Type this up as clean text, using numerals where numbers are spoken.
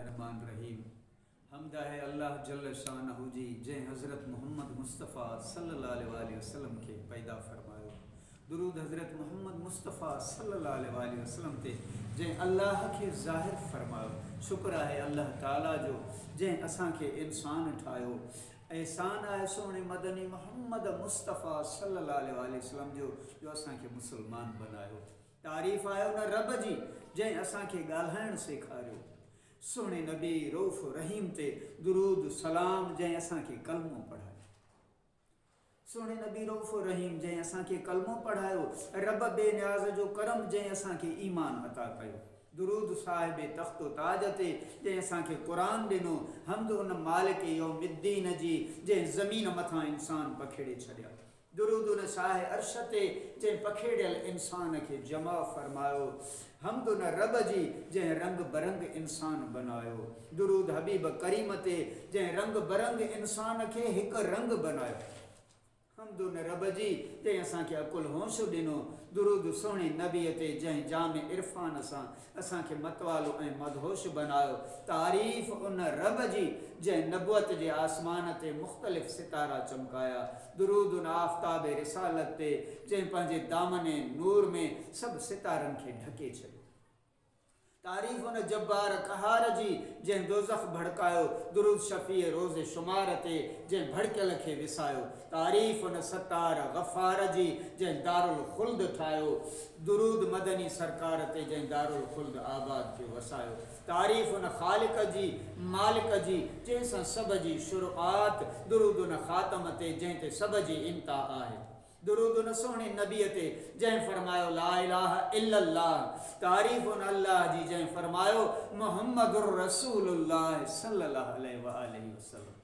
रहमान रहीम। हमदा है अल्लाह जल्ल शानहू जी जै हज़रत मोहम्मद मुस्तफ़ा सल्लल्लाहु अलैहि वसल्लम के पैदा फरमायो। दुरूद हज़रत मोहम्मद मुस्तफ़ा सल्लल्लाहु अलैहि वसल्लम ते जै अल्लाह के ज़ाहिर फरमायो। शुक्र है अल्लाह ताला जो जै असां के इंसान ठायो। एहसान आहे सोने मदनी मोहम्मद मुस्तफ़ा सल्लल्लाहु अलैहि वसल्लम जो असां के मुसलमान बनायो। तारीफ़ आहे उन रब जी जै असां के ॻाल्हाइण सेखारियो। सोने नबी रऊफ़ रहीम ते दुरूद सलाम जै असां के कलमो पढ़ायो। सोने नबी रऊफ़ रहीम जै असां के कलमो पढ़ायो। रब बेनियाज़ जो करम जै असां के ईमान अता कयो। दुरूद साहिब तख्तो ताज ते जै असां के क़ुरान ॾिनो। हमद उन मालिक यौमिद्दीन जी जै ज़मीन मथां इंसान पखेड़े छॾिया। दुरूद उन शाह अर्श ते जै पखेड़ियल इंसान के जमा फरमायो। हमद उन रब जी जै रंग बरंग इंसान बनायो। दुरूद हबीब करीम ते जै रंग बरंग इंसान के हिक रंग बनायो। हमद उन रब जी जै असां के अकुल होश ॾिनो। दुरूद सोने नबी ते जै जाम इरफान सां असां के मतवालो ऐं मदहोश बनायो। तारीफ़ उन रब जी जै नबुअत जे आसमान ते मुख़्तलिफ़ सितारा चमकाया। दुरूद उन आफ़ताब रिसालत ते जै पंहिंजे दामन नूर में सब सितारनि खे ढके छॾियो। तारीफ़ उन जब्बार कहार जी जै दोज़ख भड़कायो। दुरूद शफ़ी रोज़ शुमार ते जै भड़कियल खे विसायो। तारीफ़ उन सत्तार गफ़ार जी जै दारुल ख़ुल्द ठाहियो। दुरूद मदनी सरकार ते जै दारुल ख़ुल्द आबाद खे वसायो। तारीफ़ उन ख़ालिक जी मालिक जी जंहिंसां सब जी शुरूआत। दुरूद उन ख़ातम ते जंहिं ते सब जी इंतहा आहे। दुरूद उन सोने नबी ते जै फरमायो ला इलाहा इल्लल्लाह। तारीफ़ उन अल्लाह जी जै फरमायो मोहम्मदुर रसूलुल्लाह सल्लल्लाहु अलैहि वसल्लम।